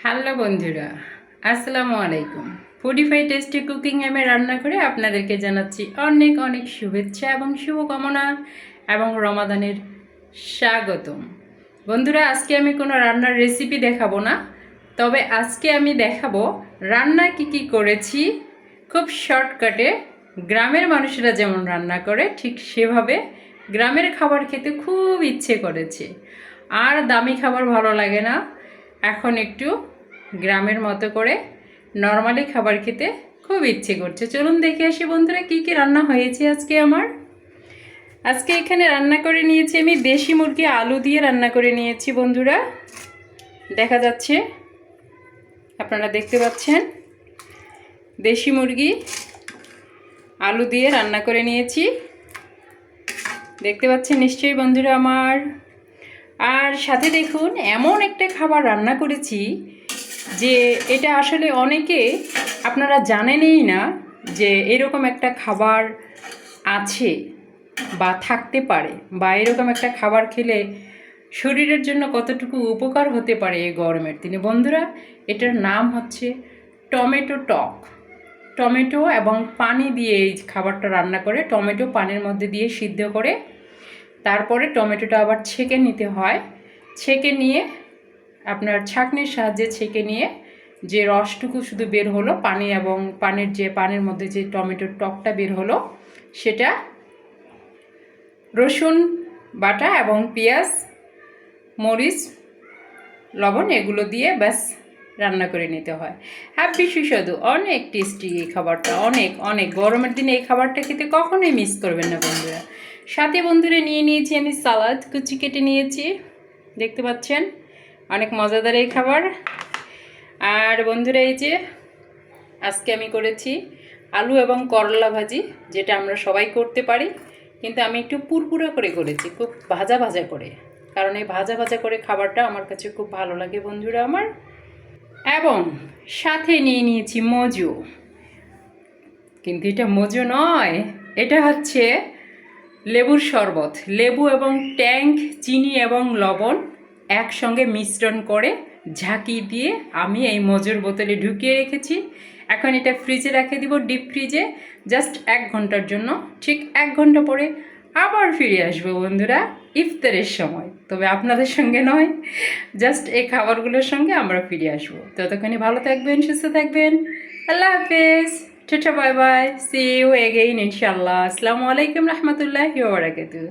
Hello বন্ধুরা, আসসালামু আলাইকুম। ফুডিফাই টেস্টি কুকিং এমে রান্না করে আপনাদেরকে জানাচ্ছি অনেক অনেক শুভেচ্ছা এবং শুভকামনা এবং রমাদানের স্বাগতম। বন্ধুরা, আজকে আমি কোনো রান্নার রেসিপি দেখাবো না, তবে আজকে আমি দেখাবো রান্না কি করেছি খুব শর্টকাটে। গ্রামের মানুষেরা যেমন রান্না করে ঠিক সেভাবে গ্রামের খাবার খেতে খুব ইচ্ছে করেছে। আর দামি খাবার ভালো লাগে না, এখন একটু গ্রামের মতো করে নর্মালি খাবার খেতে খুব ইচ্ছে করছে। চলুন দেখে আসি বন্ধুরা কী কী রান্না হয়েছে আজকে আমার। আজকে এখানে রান্না করে নিয়েছি আমি দেশি মুরগি আলু দিয়ে রান্না করে নিয়েছি বন্ধুরা, দেখা যাচ্ছে, আপনারা দেখতে পাচ্ছেন। দেশি মুরগি আলু দিয়ে রান্না করে নিয়েছি, দেখতে পাচ্ছেন নিশ্চয়ই বন্ধুরা আমার। আর সাথে দেখুন এমন একটা খাবার রান্না করেছি যে এটা আসলে অনেকে আপনারা জানেনই না যে এরকম একটা খাবার আছে বা থাকতে পারে, বা এরকম একটা খাবার খেলে শরীরের জন্য কতটুকু উপকার হতে পারে এই গরমের দিনে। বন্ধুরা, এটার নাম হচ্ছে টমেটো টক। টমেটো এবং পানি দিয়ে এই খাবারটা রান্না করে, টমেটো পানির মধ্যে দিয়ে সিদ্ধ করে তারপরে টমেটোটা আবার ছেঁকে নিতে হয়। ছেঁকে নিয়ে আপনার ছাঁকনির সাহায্যে ছেঁকে নিয়ে যে রসটুকু শুধু বের হলো পানি এবং পানির মধ্যে যে টমেটোর টকটা বের হলো, সেটা রসুন বাটা এবং পেঁয়াজ, মরিচ, লবণ এগুলো দিয়ে ব্যাস রান্না করে নিতে হয়। হ্যাপি সুস্বাদু, অনেক টেস্টি এই খাবারটা, অনেক অনেক। গরমের দিনে এই খাবারটা খেতে কখনোই মিস করবেন না বন্ধুরা। সাথে বন্ধুরা নিয়ে নিয়েছি আমি সালাদ, কুচি কেটে নিয়েছি, দেখতে পাচ্ছেন, অনেক মজাদার এই খাবার। আর বন্ধুরা, এই যে আজকে আমি করেছি আলু এবং করলা ভাজি, যেটা আমরা সবাই করতে পারি, কিন্তু আমি একটু পুরপুরা করে করেছি, খুব ভাজা ভাজা করে, কারণ এই ভাজা ভাজা করে খাবারটা আমার কাছে খুব ভালো লাগে বন্ধুরা আমার। এবং সাথে নিয়ে নিয়েছি মজু, কিন্তু এটা মজু নয়, এটা হচ্ছে লেবুর শরবত। লেবু এবং ট্যাঙ্ক, চিনি এবং লবণ একসঙ্গে মিশ্রণ করে ঝাঁকি দিয়ে আমি এই মজুর বোতলে ঢুকিয়ে রেখেছি। এখন এটা ফ্রিজে রেখে দিব, ডিপ ফ্রিজে, জাস্ট 1 ঘন্টার জন্য। ঠিক 1 ঘন্টা পরে আবার ফিরে আসবো বন্ধুরা ইফতারের সময়, তবে আপনাদের সঙ্গে নয়, জাস্ট এই খাবারগুলোর সঙ্গে আমরা ফিরে আসবো। ততক্ষণে ভালো থাকবেন, সুস্থ থাকবেন। আল্লাহ হাফেজ, tata, bye bye, see you again ইনশাআল্লাহ। আসসালামু আলাইকুম রহমতুল্লাহি ওয়া বারাকাতুহু।